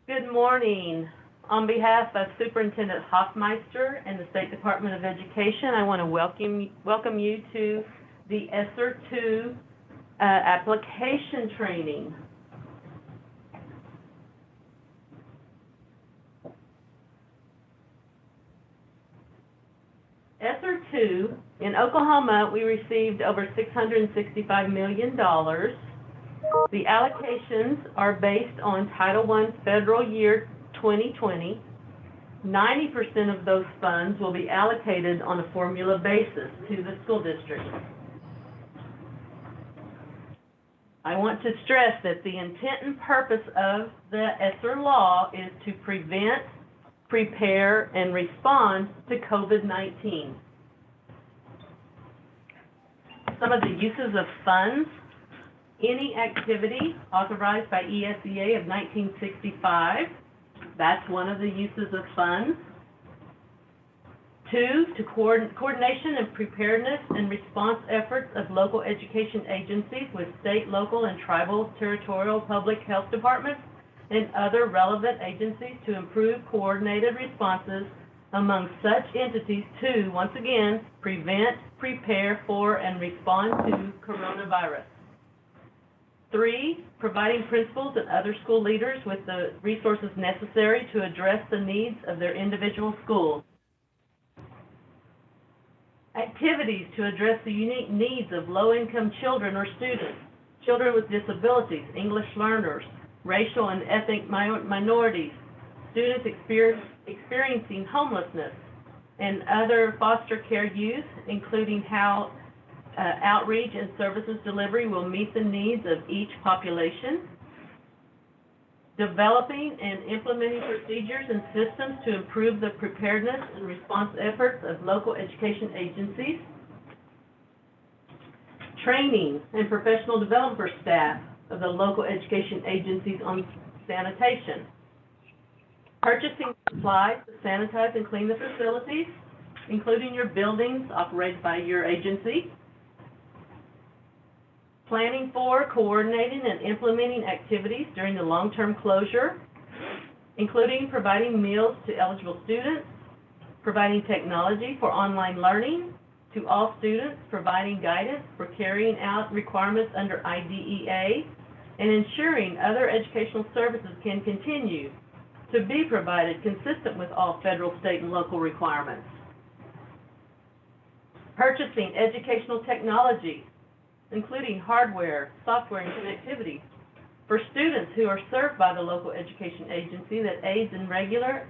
Good morning. On behalf of Superintendent Hoffmeister and the State Department of Education, I want to welcome you to the ESSER 2 application training. ESSER 2, in Oklahoma, we received over $665 million. The allocations are based on Title I federal year 2020. 90% of those funds will be allocated on a formula basis to the school district. I want to stress that the intent and purpose of the ESSER law is to prevent, prepare, and respond to COVID-19. Some of the uses of funds: any activity authorized by ESSER of 1965, that's one of the uses of funds. 2, to coordination and preparedness and response efforts of local education agencies with state, local, and tribal territorial public health departments and other relevant agencies to improve coordinated responses among such entities to, once again, prevent, prepare for, and respond to coronavirus. 3, providing principals and other school leaders with the resources necessary to address the needs of their individual schools. Activities to address the unique needs of low-income children or students, children with disabilities, English learners, racial and ethnic minorities, students experiencing homelessness, and other foster care youth, including how outreach and services delivery will meet the needs of each population. Developing and implementing procedures and systems to improve the preparedness and response efforts of local education agencies. Training and professional development for staff of the local education agencies on sanitation. Purchasing supplies to sanitize and clean the facilities, including your buildings operated by your agency. Planning for, coordinating, and implementing activities during the long-term closure, including providing meals to eligible students, providing technology for online learning to all students, providing guidance for carrying out requirements under IDEA, and ensuring other educational services can continue to be provided consistent with all federal, state, and local requirements. Purchasing educational technology, including hardware, software, and connectivity for students who are served by the local education agency that aids in regular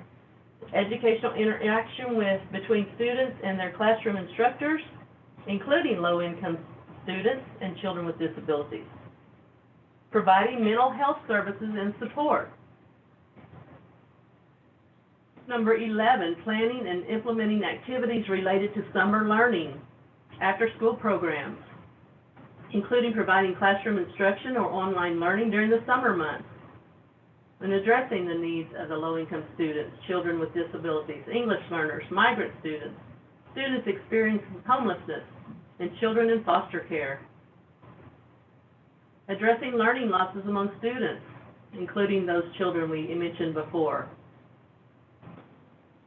educational interaction between students and their classroom instructors, including low-income students and children with disabilities. Providing mental health services and support. Number 11, planning and implementing activities related to summer learning, after-school programs, including providing classroom instruction or online learning during the summer months, and addressing the needs of the low-income students, children with disabilities, English learners, migrant students, students experiencing homelessness, and children in foster care. Addressing learning losses among students, including those children we mentioned before.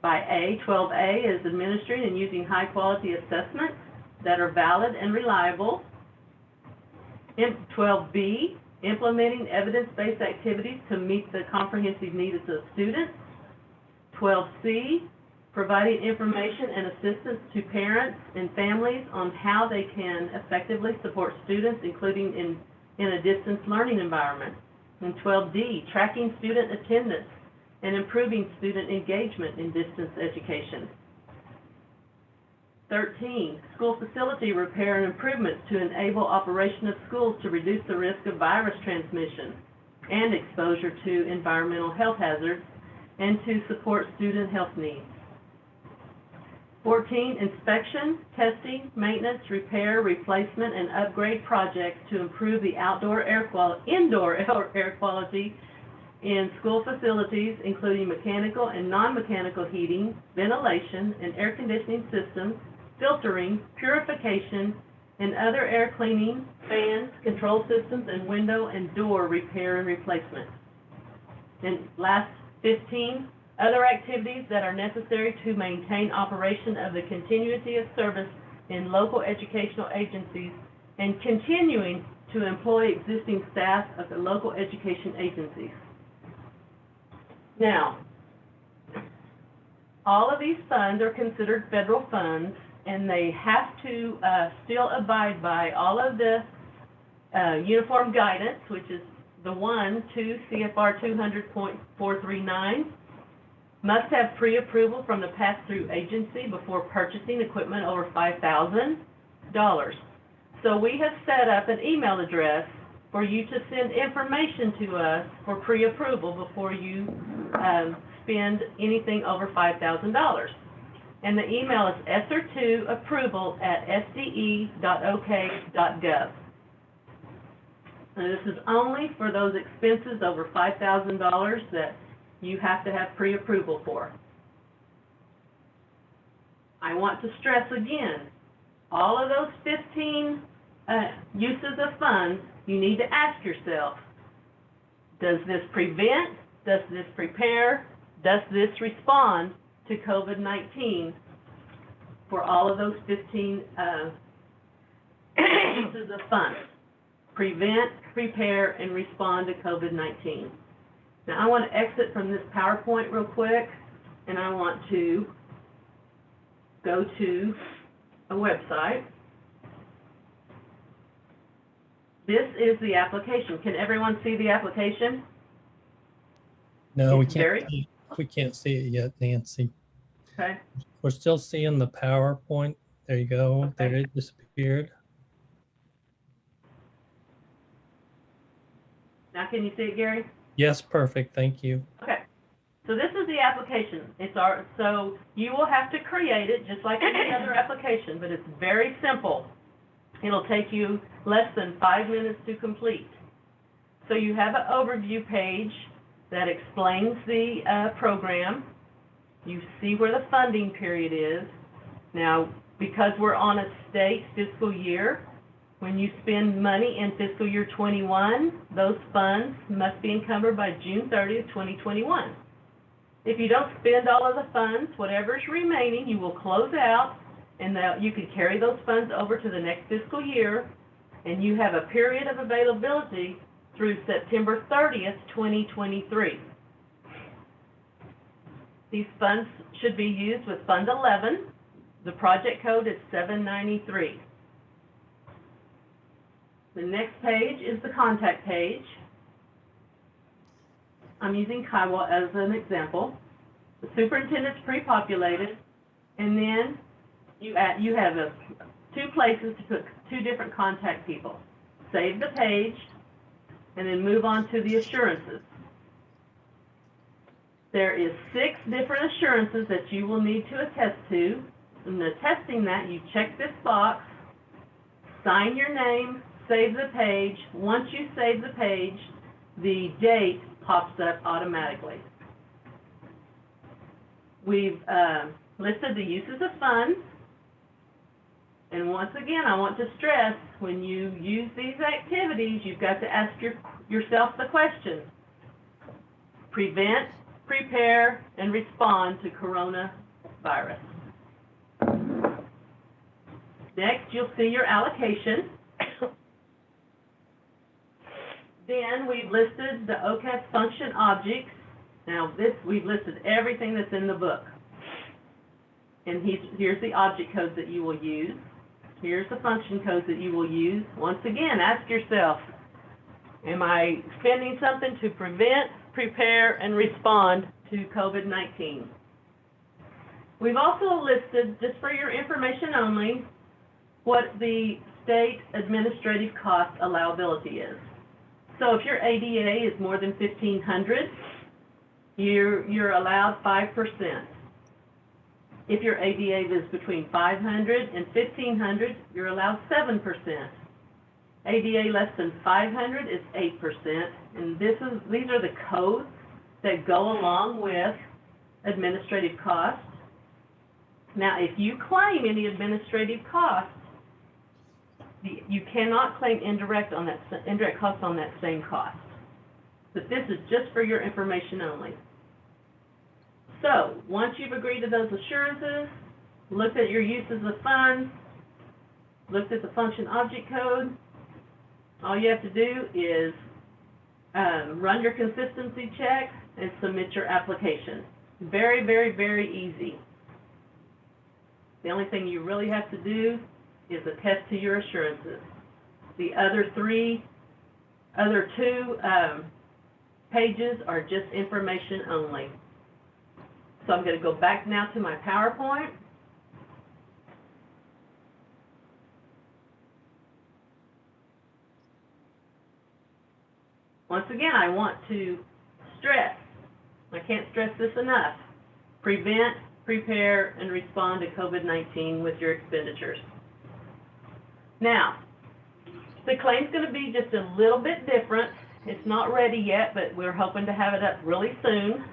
By 12A is administering and using high-quality assessments that are valid and reliable. 12B, implementing evidence-based activities to meet the comprehensive needs of students. 12C, providing information and assistance to parents and families on how they can effectively support students, including in a distance learning environment. And 12D, tracking student attendance and improving student engagement in distance education. 13, school facility repair and improvements to enable operation of schools to reduce the risk of virus transmission and exposure to environmental health hazards and to support student health needs. 14, inspection, testing, maintenance, repair, replacement, and upgrade projects to improve the indoor air quality in school facilities, including mechanical and non-mechanical heating, ventilation, and air conditioning systems, filtering, purification, and other air cleaning, fans, control systems, and window and door repair and replacement. And last 15, other activities that are necessary to maintain operation of the continuity of service in local educational agencies and continuing to employ existing staff of the local education agencies. Now, all of these funds are considered federal funds, and they have to still abide by all of the uniform guidance, which is the 2 CFR 200.439, must have pre-approval from the pass-through agency before purchasing equipment over $5,000. So we have set up an email address for you to send information to us for pre-approval before you spend anything over $5,000. And the email is ESSER2approval@sde.ok.gov. And this is only for those expenses over $5,000 that you have to have pre-approval for. I want to stress again, all of those 15 uses of funds, you need to ask yourself, does this prevent, does this prepare, does this respond to COVID-19 for all of those 15 uses of funds? Prevent, prepare, and respond to COVID-19. Now I want to exit from this PowerPoint real quick, and I want to go to a website. This is the application. Can everyone see the application? No, we can't see it yet, Nancy. Okay. We're still seeing the PowerPoint. There you go. Okay. There it disappeared. Now can you see it, Gary? Yes, perfect. Thank you. Okay. So this is the application. So you will have to create it just like any other application, but it's very simple. It'll take you less than 5 minutes to complete. So you have an overview page that explains the program. You see where the funding period is. Now, because we're on a state fiscal year, when you spend money in fiscal year 21, those funds must be encumbered by June 30th, 2021. If you don't spend all of the funds, whatever's remaining, you will close out, and you can carry those funds over to the next fiscal year, and you have a period of availability through September 30th, 2023. These funds should be used with Fund 11. The project code is 793. The next page is the contact page. I'm using Kiowa as an example. The superintendent's pre-populated, and then you have 2 places to put 2 different contact people. Save the page, and then move on to the assurances. There is 6 different assurances that you will need to attest to. In attesting that, you check this box, sign your name, save the page. Once you save the page, the date pops up automatically. We've listed the uses of funds. And once again, I want to stress, when you use these activities, you've got to ask yourself the question: prevent, prepare, and respond to coronavirus. Next, you'll see your allocation. Then we've listed the OCAS function objects. Now we've listed everything that's in the book. And here's the object codes that you will use. Here's the function codes that you will use. Once again, ask yourself, am I spending something to prevent, prepare, and respond to COVID-19? We've also listed, just for your information only, what the state administrative cost allowability is. So if your ADA is more than 1,500, you're allowed 5%. If your ADA is between 500 and 1,500, you're allowed 7%. ADA less than 500 is 8%, and these are the codes that go along with administrative costs. Now, if you claim any administrative costs, you cannot claim indirect costs on that same cost. But this is just for your information only. So, once you've agreed to those assurances, looked at your uses of funds, looked at the function object code, all you have to do is run your consistency check and submit your application. Very, very, very easy. The only thing you really have to do is attest to your assurances. The other two pages are just information only. So I'm going to go back now to my PowerPoint. Once again, I want to stress, I can't stress this enough, prevent, prepare, and respond to COVID-19 with your expenditures. Now, the claim's going to be just a little bit different. It's not ready yet, but we're hoping to have it up really soon.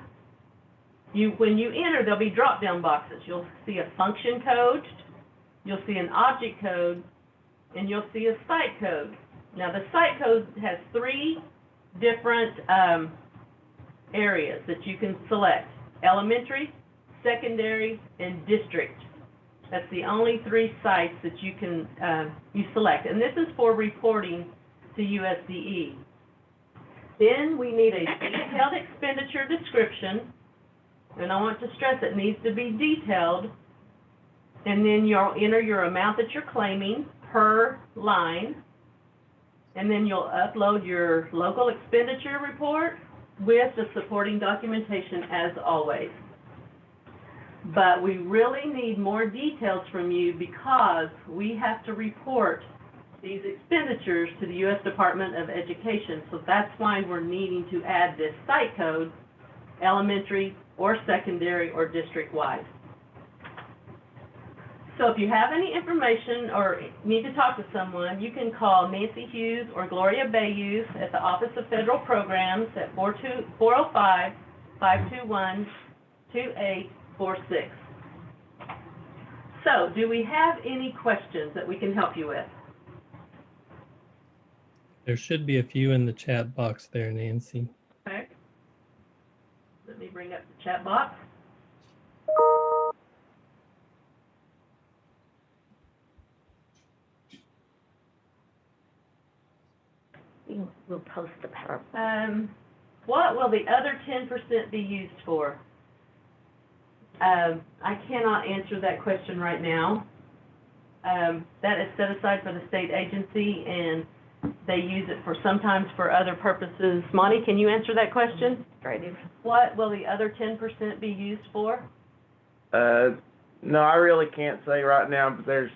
When you enter, there'll be drop-down boxes. You'll see a function code, you'll see an object code, and you'll see a site code. Now, the site code has three different areas that you can select: elementary, secondary, and district. That's the only three sites that you can select, and this is for reporting to USDE. Then we need a detailed expenditure description, and I want to stress it needs to be detailed, and then you'll enter your amount that you're claiming per line, and then you'll upload your local expenditure report with the supporting documentation as always. But we really need more details from you because we have to report these expenditures to the U.S. Department of Education. So that's why we're needing to add this site code, elementary or secondary or district-wide. So if you have any information or need to talk to someone, you can call Nancy Hughes or Gloria Bayous at the Office of Federal Programs at 405-521-2846. So, do we have any questions that we can help you with? There should be a few in the chat box there, Nancy. Okay. Let me bring up the chat box. We'll post the PowerPoint. What will the other 10% be used for? I cannot answer that question right now. That is set aside for the state agency, and they use it for sometimes for other purposes. Monty, can you answer that question? Right. What will the other 10% be used for? No, I really can't say right now, but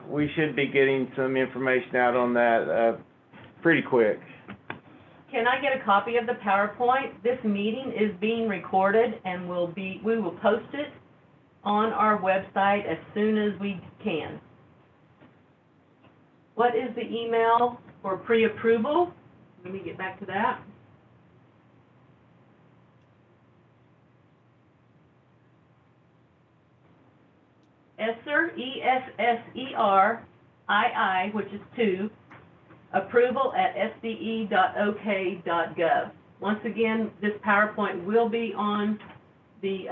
we should be getting some information out on that pretty quick. Can I get a copy of the PowerPoint? This meeting is being recorded, and we will post it on our website as soon as we can. What is the email for pre-approval? Let me get back to that. ESSER, ESSER, which is 2, approval at sde.ok.gov. Once again, this PowerPoint will be on the,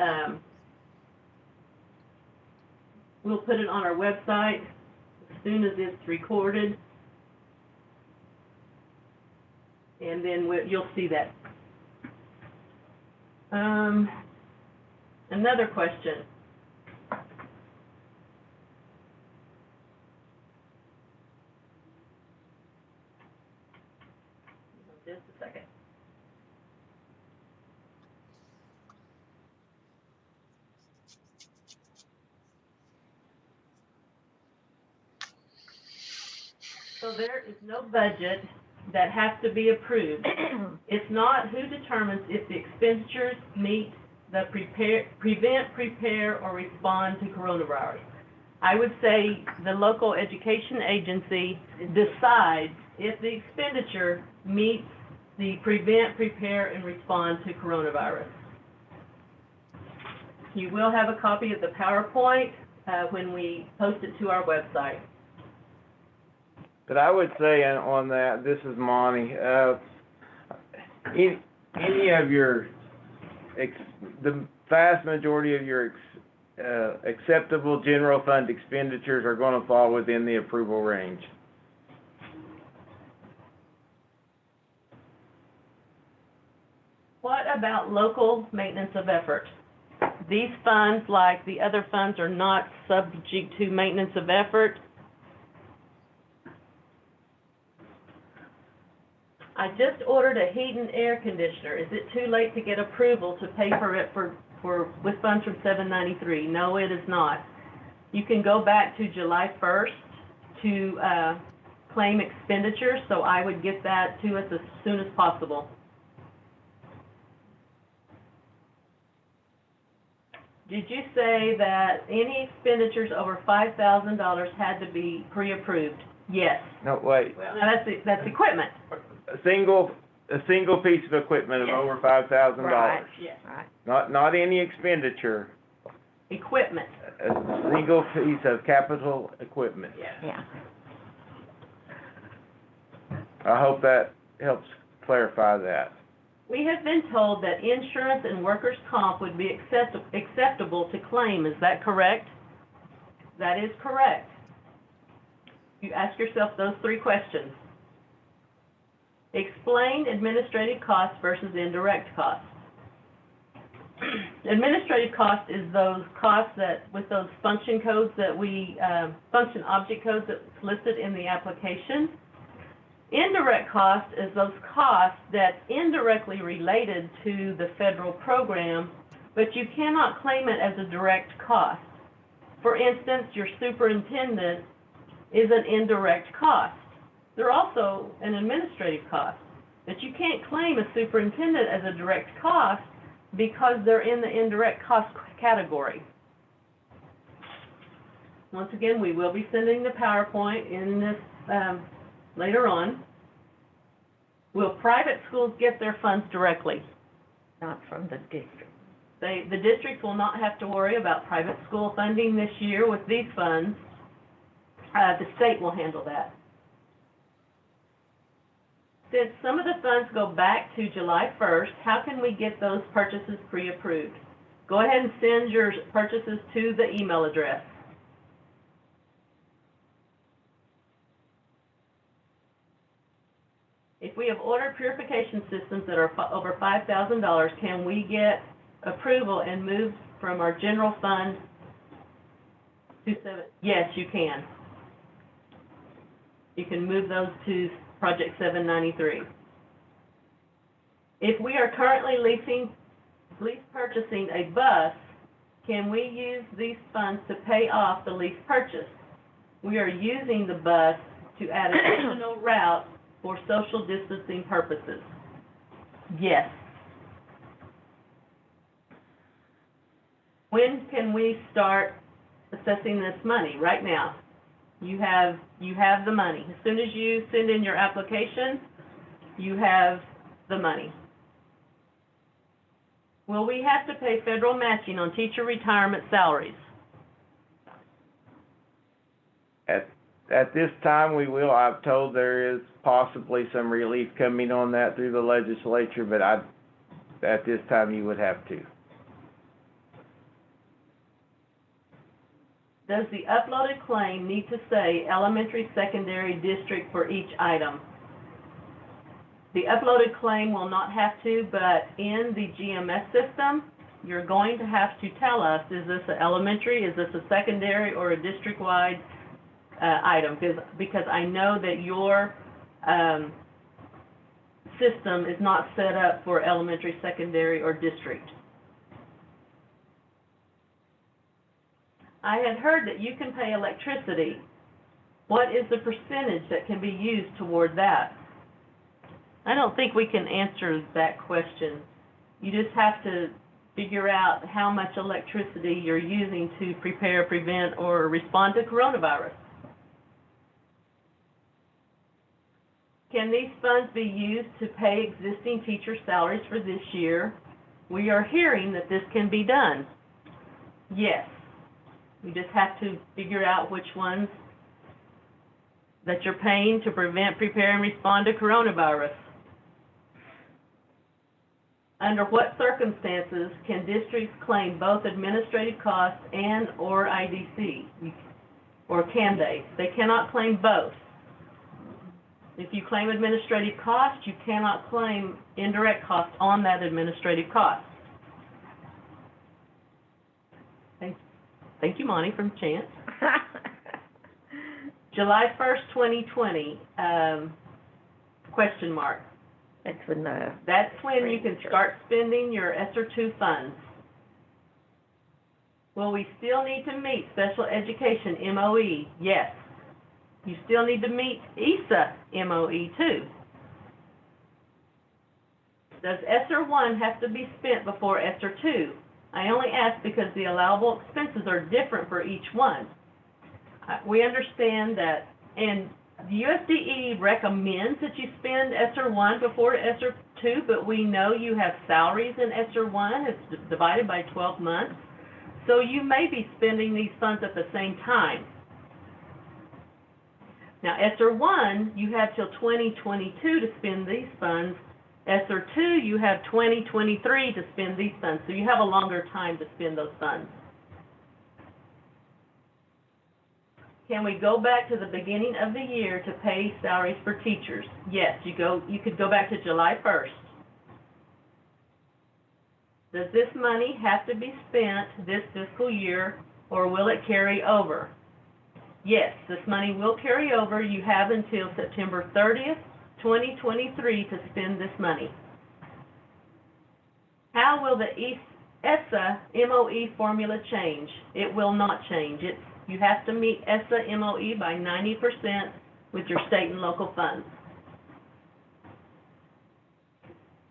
we'll put it on our website as soon as it's recorded, and then you'll see that. Another question. Just a second. So there is no budget that has to be approved. It's not who determines if the expenditures meet the prevent, prepare, or respond to coronavirus. I would say the local education agency decides if the expenditure meets the prevent, prepare, and respond to coronavirus. You will have a copy of the PowerPoint when we post it to our website. But I would say on that, this is Monty, any of your, the vast majority of your acceptable general fund expenditures are gonna fall within the approval range. What about local maintenance of effort? These funds, like the other funds, are not subject to maintenance of effort. I just ordered a heat and air conditioner. Is it too late to get approval to pay for it with funds from 793? No, it is not. You can go back to July 1st to claim expenditures, so I would get that to us as soon as possible. Did you say that any expenditures over $5,000 had to be pre-approved? Yes. No, wait, Now, that's equipment. a single piece of equipment of Yes. over $5,000. Right. Yes. Right. Not any expenditure, Equipment. a single piece of capital equipment. Yes. Yeah. I hope that helps clarify that. We have been told that insurance and workers' comp would be acceptable to claim. Is that correct? That is correct. You ask yourself those three questions. Explain administrative costs versus indirect costs. Administrative cost is those costs that, with those function codes that function object codes that's listed in the application. Indirect cost is those costs that's indirectly related to the federal program, but you cannot claim it as a direct cost. For instance, your superintendent is an indirect cost. They're also an administrative cost, but you can't claim a superintendent as a direct cost because they're in the indirect cost category. Once again, we will be sending the PowerPoint in this later on. Will private schools get their funds directly? Not from the district. The districts will not have to worry about private school funding this year with these funds. The state will handle that. Since some of the funds go back to July 1st, how can we get those purchases pre-approved? Go ahead and send your purchases to the email address. If we have ordered purification systems that are over $5,000, can we get approval and move from our general fund to Yes, you can. You can move those to Project 793. If we are currently lease purchasing a bus, can we use these funds to pay off the lease purchase? We are using the bus to add additional routes for social distancing purposes. Yes. When can we start assessing this money? Right now. You have the money. As soon as you send in your application, you have the money. Will we have to pay federal matching on teacher retirement salaries? At this time, we will. I've told there is possibly some relief coming on that through the legislature, but at this time, you would have to. Does the uploaded claim need to say elementary, secondary, district for each item? The uploaded claim will not have to, but in the GMS system, you're going to have to tell us, is this an elementary, is this a secondary, or a district-wide item? Because I know that your system is not set up for elementary, secondary, or district. I had heard that you can pay electricity. What is the percentage that can be used toward that? I don't think we can answer that question. You just have to figure out how much electricity you're using to prepare, prevent, or respond to coronavirus. Can these funds be used to pay existing teacher salaries for this year? We are hearing that this can be done. Yes. We just have to figure out which ones that you're paying to prevent, prepare, and respond to coronavirus. Under what circumstances can districts claim both administrative costs and or IDC? Or can they? They cannot claim both. If you claim administrative costs, you cannot claim indirect costs on that administrative cost. Thank you, Monty, from Chance. July 1st, 2020, question mark. That's when you can start spending your ESSER 2 funds. Will we still need to meet special education MOE? Yes. You still need to meet ESSA MOE too. Does ESSER 1 have to be spent before ESSER 2? I only ask because the allowable expenses are different for each one. We understand that, and the USDE recommends that you spend ESSER 1 before ESSER 2, but we know you have salaries in ESSER 1. It's divided by 12 months. So you may be spending these funds at the same time. Now, ESSER 1, you have till 2022 to spend these funds. ESSER 2, you have 2023 to spend these funds. So you have a longer time to spend those funds. Can we go back to the beginning of the year to pay salaries for teachers? Yes, you could go back to July 1st. Does this money have to be spent this fiscal year, or will it carry over? Yes, this money will carry over. You have until September 30th, 2023 to spend this money. How will the ESSA MOE formula change? It will not change. You have to meet ESSA MOE by 90% with your state and local funds.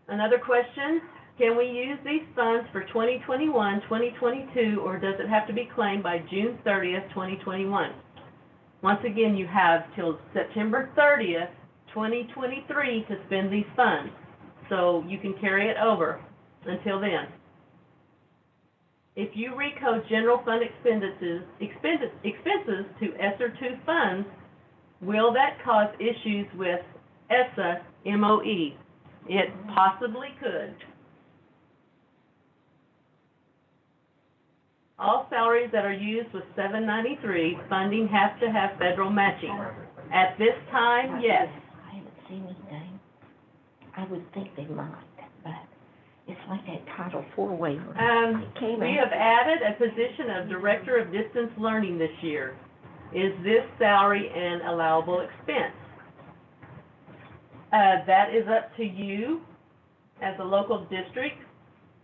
Another question, can we use these funds for 2021, 2022, or does it have to be claimed by June 30th, 2021? Once again, you have till September 30th, 2023 to spend these funds, so you can carry it over until then. If you recode general fund expenses to ESSER 2 funds, will that cause issues with ESSA MOE? It possibly could. All salaries that are used with 793 funding have to have federal matching. At this time, yes. I haven't seen anything. I would think they might, but it's like that Title IV waiver. We have added a position of Director of Distance Learning this year. Is this salary an allowable expense? That is up to you as a local district.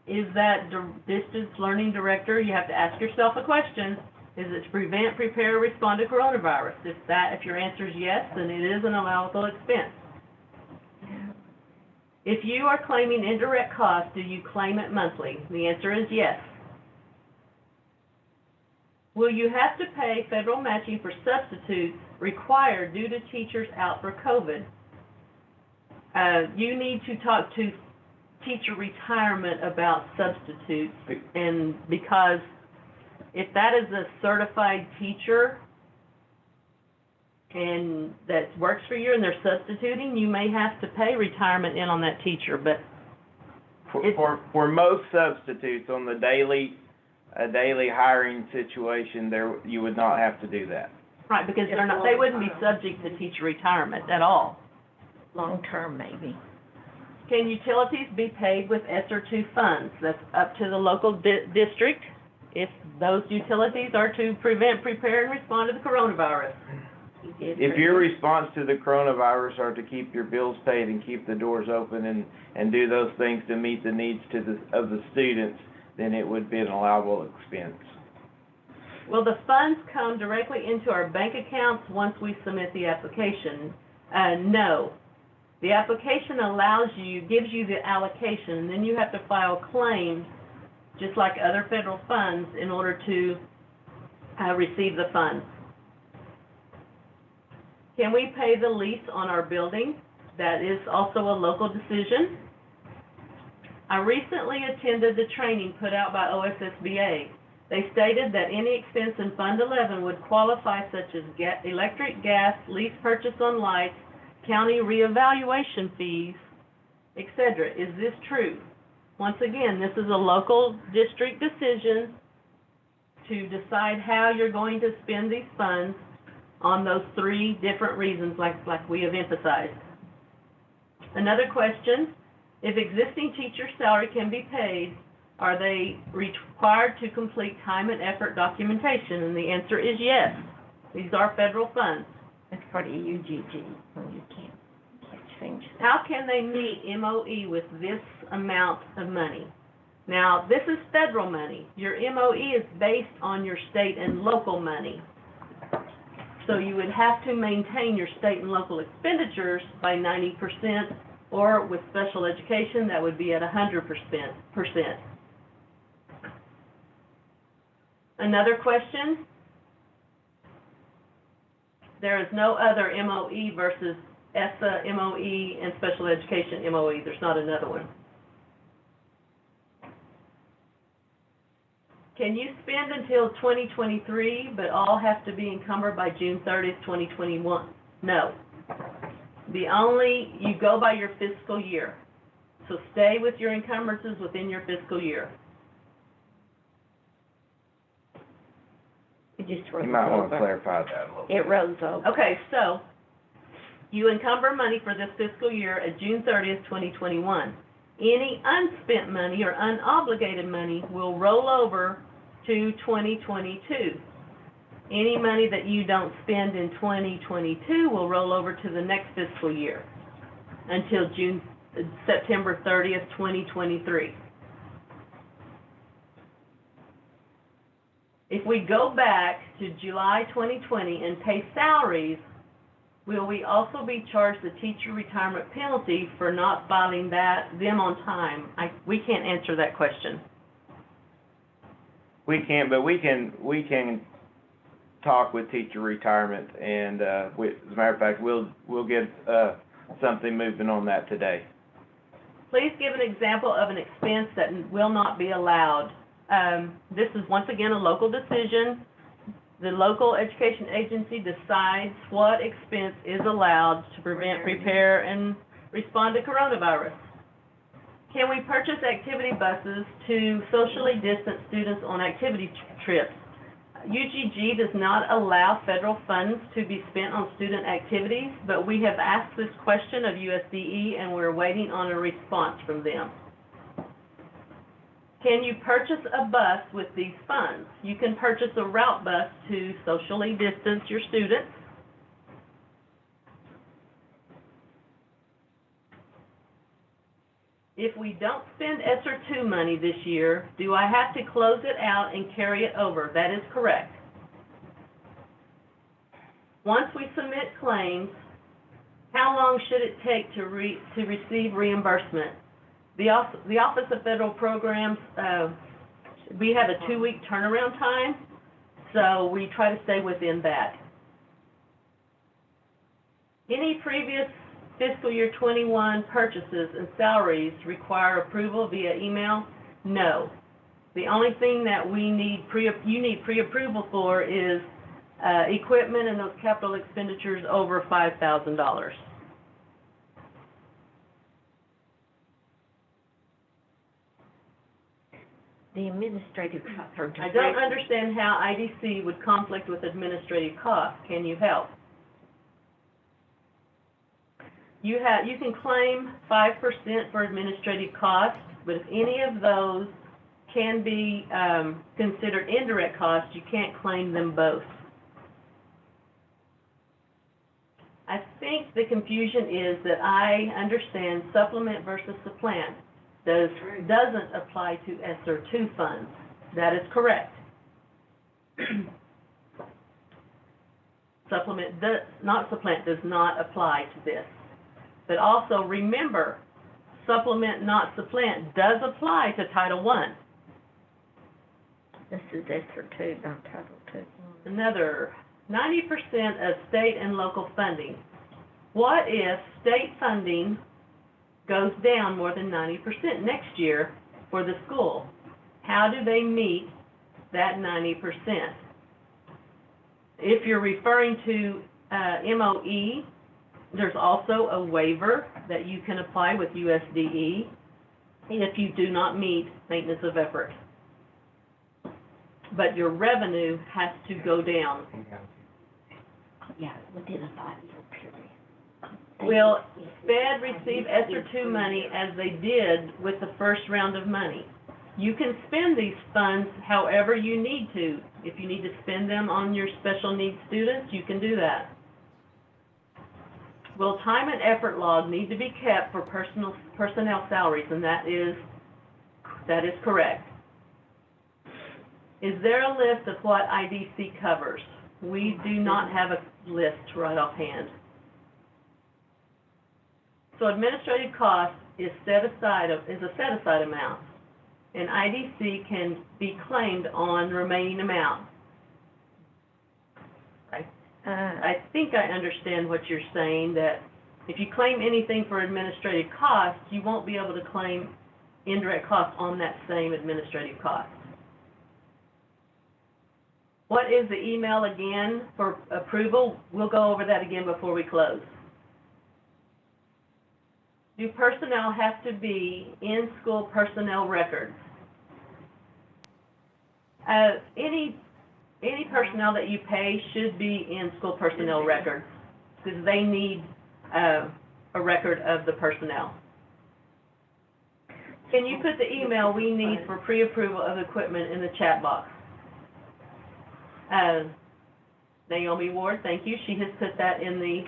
Is that Distance Learning Director? You have to ask yourself a question. Is it to prevent, prepare, respond to coronavirus? If your answer is yes, then it is an allowable expense. If you are claiming indirect costs, do you claim it monthly? The answer is yes. Will you have to pay federal matching for substitutes required due to teachers out for COVID? You need to talk to teacher retirement about substitutes, and because if that is a certified teacher and that works for you and they're substituting, you may have to pay retirement in on that teacher, but for most substitutes on the daily hiring situation, you would not have to do that. Right, because they wouldn't be subject to teacher retirement at all. Long term, maybe. Can utilities be paid with ESSER 2 funds? That's up to the local district if those utilities are to prevent, prepare, and respond to the coronavirus. If your response to the coronavirus are to keep your bills paid and keep the doors open and do those things to meet the needs of the students, then it would be an allowable expense. Will the funds come directly into our bank accounts once we submit the application? No. The application gives you the allocation, and then you have to file claims just like other federal funds in order to receive the funds. Can we pay the lease on our building? That is also a local decision. I recently attended the training put out by OSSBA. They stated that any expense in Fund 11 would qualify, such as electric, gas, lease purchase on lights, county reevaluation fees, etc. Is this true? Once again, this is a local district decision to decide how you're going to spend these funds on those three different reasons like we have emphasized. Another question, if existing teacher salary can be paid, are they required to complete time and effort documentation? And the answer is yes. These are federal funds. It's part of UGG, when you can't change that. How can they meet MOE with this amount of money? Now, this is federal money. Your MOE is based on your state and local money. So you would have to maintain your state and local expenditures by 90%, or with special education, that would be at 100%. Another question? There is no other MOE versus ESSER MOE and special education MOE. There's not another one. Can you spend until 2023, but all have to be encumbered by June 30th, 2021? No. You go by your fiscal year. So stay with your encumbrances within your fiscal year. It just rolls You might want to over. clarify that a little bit. It rolls over. Okay, so you encumber money for this fiscal year at June 30th, 2021. Any unspent money or unobligated money will roll over to 2022. Any money that you don't spend in 2022 will roll over to the next fiscal year until September 30th, 2023. If we go back to July 2020 and pay salaries, will we also be charged the teacher retirement penalty for not filing them on time? We can't answer that question. We can't, but we can talk with teacher retirement, and as a matter of fact, we'll get something moving on that today. Please give an example of an expense that will not be allowed. This is once again a local decision. The local education agency decides what expense is allowed to prepare, and respond to coronavirus. Can we purchase activity buses to socially distant students on activity trips? UGG does not allow federal funds to be spent on student activities, but we have asked this question of USDE and we're waiting on a response from them. Can you purchase a bus with these funds? You can purchase a route bus to socially distance your students. If we don't spend ESSER 2 money this year, do I have to close it out and carry it over? That is correct. Once we submit claims, how long should it take to receive reimbursement? The Office of Federal Programs, we have a 2-week turnaround time, so we try to stay within that. Any previous fiscal year 21 purchases and salaries require approval via email? No. The only thing that you need pre-approval for is equipment and those capital expenditures over $5,000. The administrative costs are I don't understand how IDC would conflict with administrative costs. Can you help? You can claim 5% for administrative costs, but if any of those can be considered indirect costs, you can't claim them both. I think the confusion is that I understand supplement versus supplant doesn't apply to ESSER 2 funds. That is correct. Supplement does not apply to this. But also remember, supplement, not supplant, does apply to Title I. This is ESSER 2, not Title II. Another 90% of state and local funding. What if state funding goes down more than 90% next year for the school? How do they meet that 90%? If you're referring to MOE, there's also a waiver that you can apply with USDE. if you do not meet maintenance of effort. But your revenue has to go down. Yeah, within a 5-year period. Will SPED receive ESSER 2 money as they did with the first round of money? You can spend these funds however you need to. If you need to spend them on your special needs students, you can do that. Will time and effort log need to be kept for personnel salaries? And that is correct. Is there a list of what IDC covers? We do not have a list right offhand. So administrative cost is a set-aside amount, and IDC can be claimed on remaining amount. I think I understand what you're saying, that if you claim anything for administrative costs, you won't be able to claim indirect costs on that same administrative cost. What is the email again for approval? We'll go over that again before we close. Do personnel have to be in school personnel records? Any personnel that you pay should be in school personnel records, because they need a record of the personnel. Can you put the email we need for pre-approval of equipment in the chat box? Naomi Ward, thank you. She has put that in the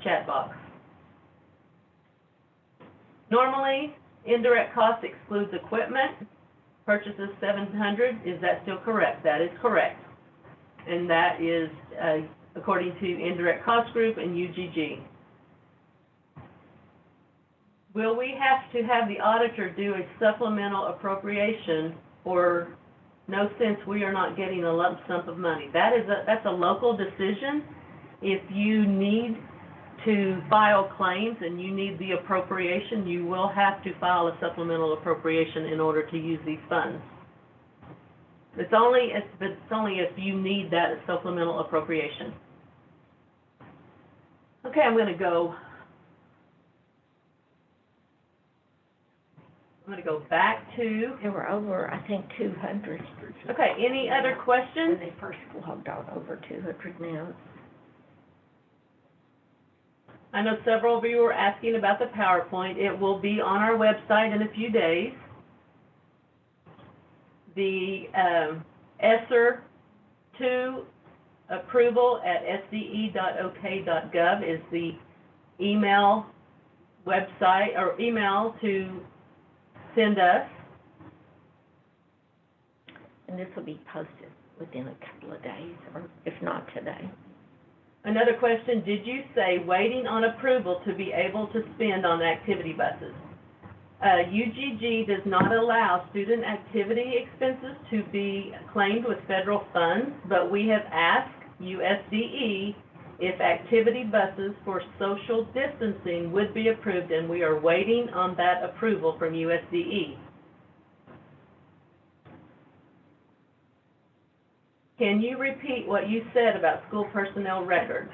chat box. Normally, indirect cost excludes equipment. Purchases $700. Is that still correct? That is correct. And that is according to Indirect Cost Group and UGG. Will we have to have the auditor do a supplemental appropriation, or no, since we are not getting a lump sum of money? That's a local decision. If you need to file claims and you need the appropriation, you will have to file a supplemental appropriation in order to use these funds. It's only if you need that supplemental appropriation. Okay, I'm going to go back to. There were over, I think, 200. Okay, any other questions? When they first logged on, over 200 now. I know several of you were asking about the PowerPoint. It will be on our website in a few days. The ESSER 2 approval at sde.ok.gov is the email website or email to send us. And this will be posted within a couple of days, or if not today. Another question, did you say waiting on approval to be able to spend on activity buses? UGG does not allow student activity expenses to be claimed with federal funds, but we have asked USDE if activity buses for social distancing would be approved, and we are waiting on that approval from USDE. Can you repeat what you said about school personnel records?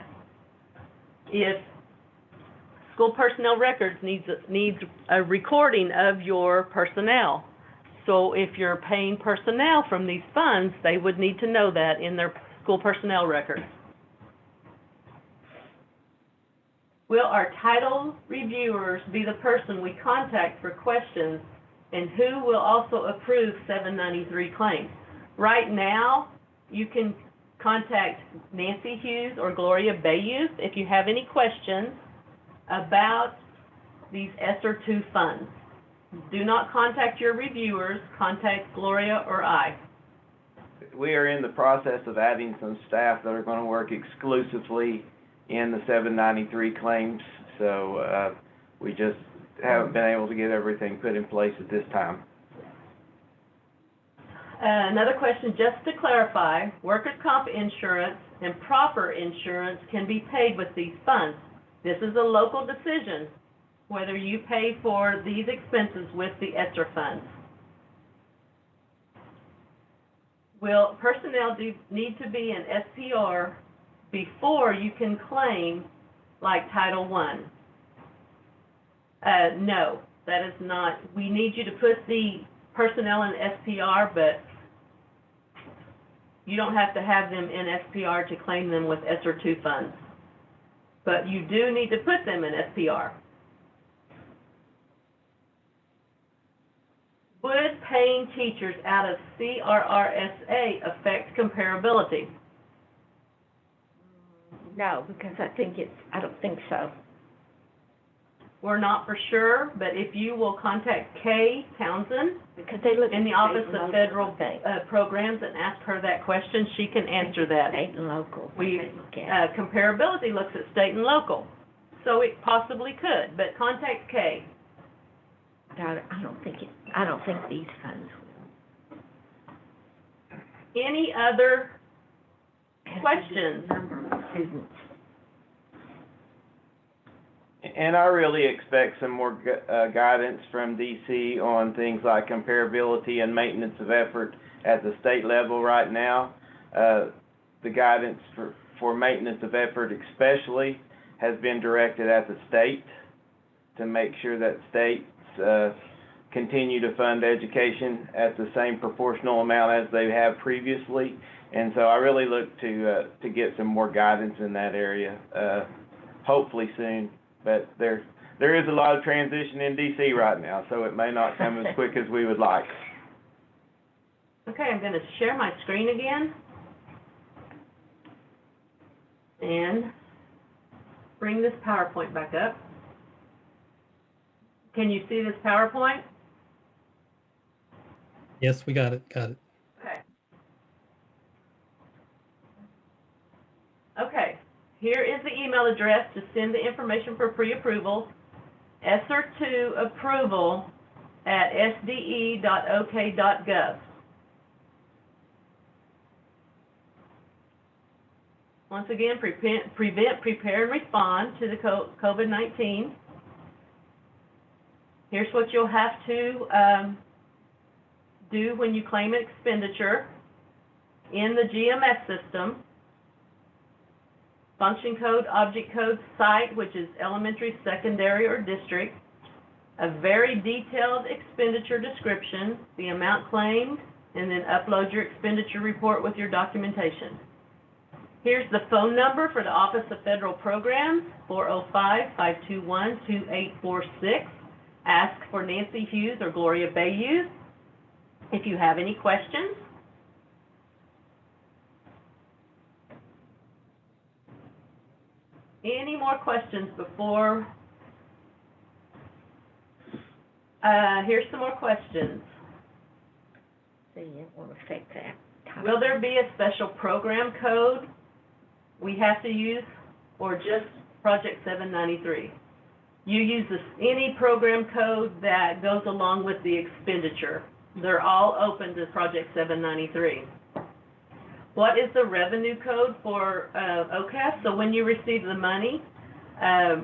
If school personnel records needs a recording of your personnel. So if you're paying personnel from these funds, they would need to know that in their school personnel records. Will our title reviewers be the person we contact for questions, and who will also approve 793 claims? Right now, you can contact Nancy Hughes or Gloria Bayouth if you have any questions about these ESSER 2 funds. Do not contact your reviewers, contact Gloria or I. We are in the process of adding some staff that are going to work exclusively in the 793 claims, so we just haven't been able to get everything put in place at this time. Another question, just to clarify, workers' comp insurance and proper insurance can be paid with these funds. This is a local decision, whether you pay for these expenses with the ESSER funds. Will personnel need to be an SPR before you can claim like Title I? No. That is not, we need you to put the personnel in SPR, but you don't have to have them in SPR to claim them with ESSER 2 funds. But you do need to put them in SPR. Would paying teachers out of CRRSA affect comparability? No, because I don't think so. We're not for sure, but if you will contact Kay Townsend Because they look. in the Office of Federal Programs and ask her that question, she can answer that. State and local. We, they look at. comparability looks at state and local, so it possibly could, but contact Kay. I don't think these funds will. Any other questions? Number of students. And I really expect some more guidance from DC on things like comparability and maintenance of effort at the state level right now. The guidance for maintenance of effort especially has been directed at the state to make sure that states continue to fund education at the same proportional amount as they have previously. And so I really look to get some more guidance in that area, hopefully soon. But there is a lot of transition in DC right now, so it may not come as quick as we would like. Okay, I'm going to share my screen again and bring this PowerPoint back up. Can you see this PowerPoint? Yes, we got it. Okay. Okay, here is the email address to send the information for pre-approval. ESSER2 approval at sde.ok.gov. Once again, prevent, prepare, and respond to the COVID-19. Here's what you'll have to do when you claim an expenditure in the GMS system. Function code, object code, site, which is elementary, secondary, or district, a very detailed expenditure description, the amount claimed, and then upload your expenditure report with your documentation. Here's the phone number for the Office of Federal Programs, 405-521-2846. Ask for Nancy Hughes or Gloria Bayou if you have any questions. Any more questions before? Here's some more questions. So it won't affect that. Will there be a special program code we have to use, or just Project 793? You use any program code that goes along with the expenditure. They're all open to Project 793. What is the revenue code for OCAS? So when you receive the money, I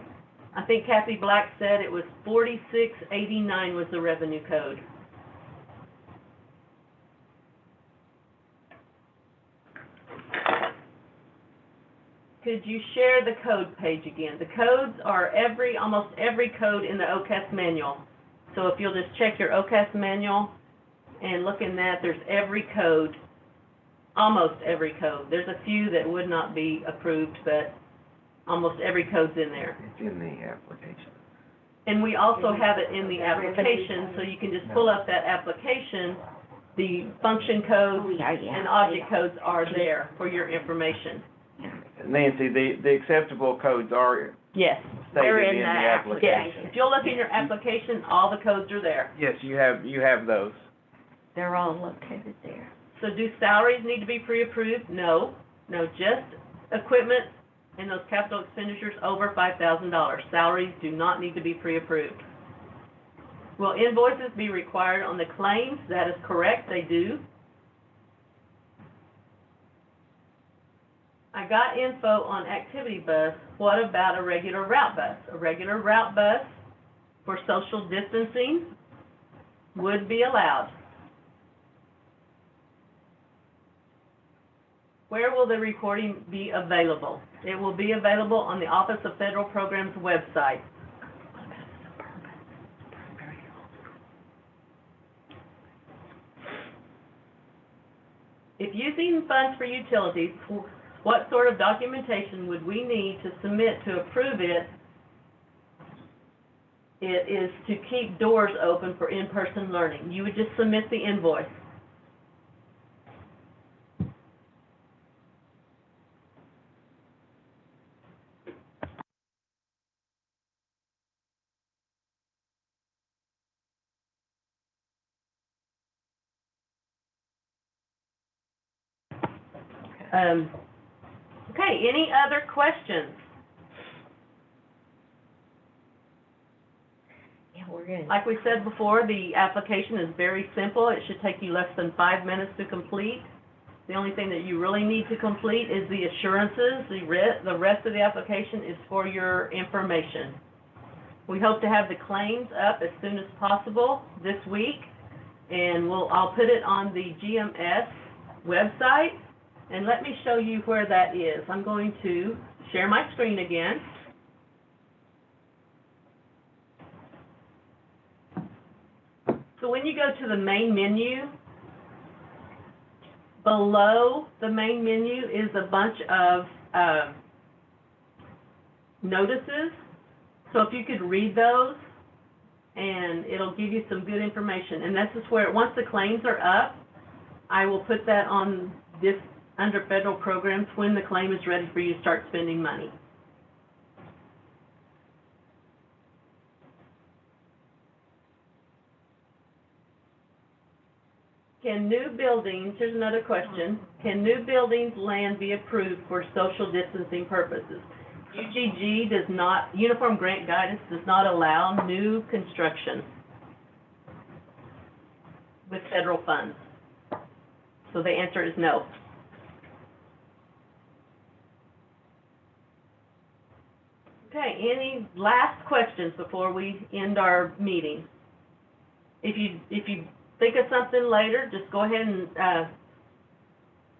think Kathy Black said it was 4689 was the revenue code. Could you share the code page again? The codes are almost every code in the OCAS manual. So if you'll just check your OCAS manual and look in that, there's every code. Almost every code. There's a few that would not be approved, but almost every code's in there. It's in the application. And we also have it in the application, so you can just pull up that application. The function codes and object codes are there for your information. Nancy, the acceptable codes are Yes, stated in the application. yes. If you'll look in your application, all the codes are there. Yes, you have those. They're all located there. So do salaries need to be pre-approved? No, just equipment and those capital expenditures over $5,000. Salaries do not need to be pre-approved. Will invoices be required on the claims? That is correct, they do. I got info on activity bus. What about a regular route bus? A regular route bus for social distancing would be allowed. Where will the recording be available? It will be available on the Office of Federal Programs website. What about the primary If using funds for utilities, what sort of documentation would we need to submit to approve it? It is to keep doors open for in-person learning. You would just submit the invoice. Okay, any other questions? Yeah, we're good. Like we said before, the application is very simple. It should take you less than 5 minutes to complete. The only thing that you really need to complete is the assurances. The rest of the application is for your information. We hope to have the claims up as soon as possible this week, and I'll put it on the GMS website. And let me show you where that is. I'm going to share my screen again. So when you go to the main menu, below the main menu is a bunch of notices. So if you could read those, and it'll give you some good information. And this is where, once the claims are up, I will put that on this under federal programs when the claim is ready for you to start spending money. Can new buildings, here's another question, can new buildings land be approved for social distancing purposes? UGG does not, Uniform Grant Guidance does not allow new construction with federal funds. So the answer is no. Okay, any last questions before we end our meeting? If you think of something later, just go ahead and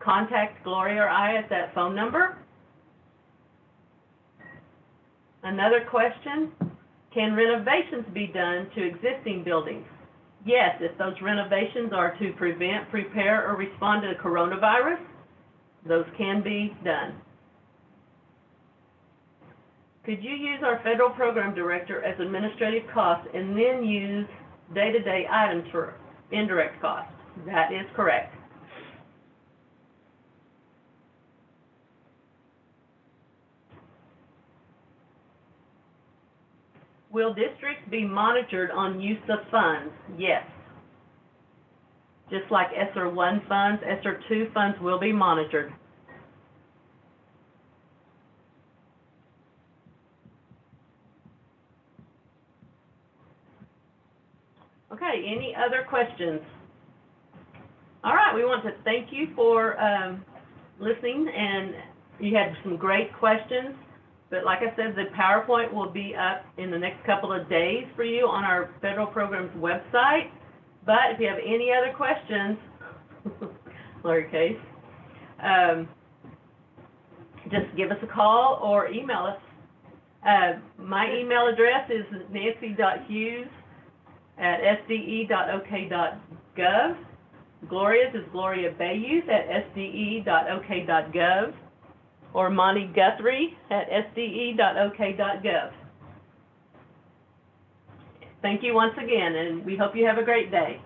contact Gloria or I at that phone number. Another question, can renovations be done to existing buildings? Yes, if those renovations are to prevent, prepare, or respond to the coronavirus, those can be done. Could you use our federal program director as administrative costs and then use day-to-day items for indirect costs? That is correct. Will districts be monitored on use of funds? Yes. Just like ESSER 1 funds, ESSER 2 funds will be monitored. Okay, any other questions? All right, we want to thank you for listening, and you had some great questions. But like I said, the PowerPoint will be up in the next couple of days for you on our federal programs website. But if you have any other questions, lowercase, just give us a call or email us. My email address is nancy.hughes@sde.ok.gov. Gloria's is gloriabayous@sde.ok.gov. or Monty Guthrie at sde.ok.gov. Thank you once again, and we hope you have a great day.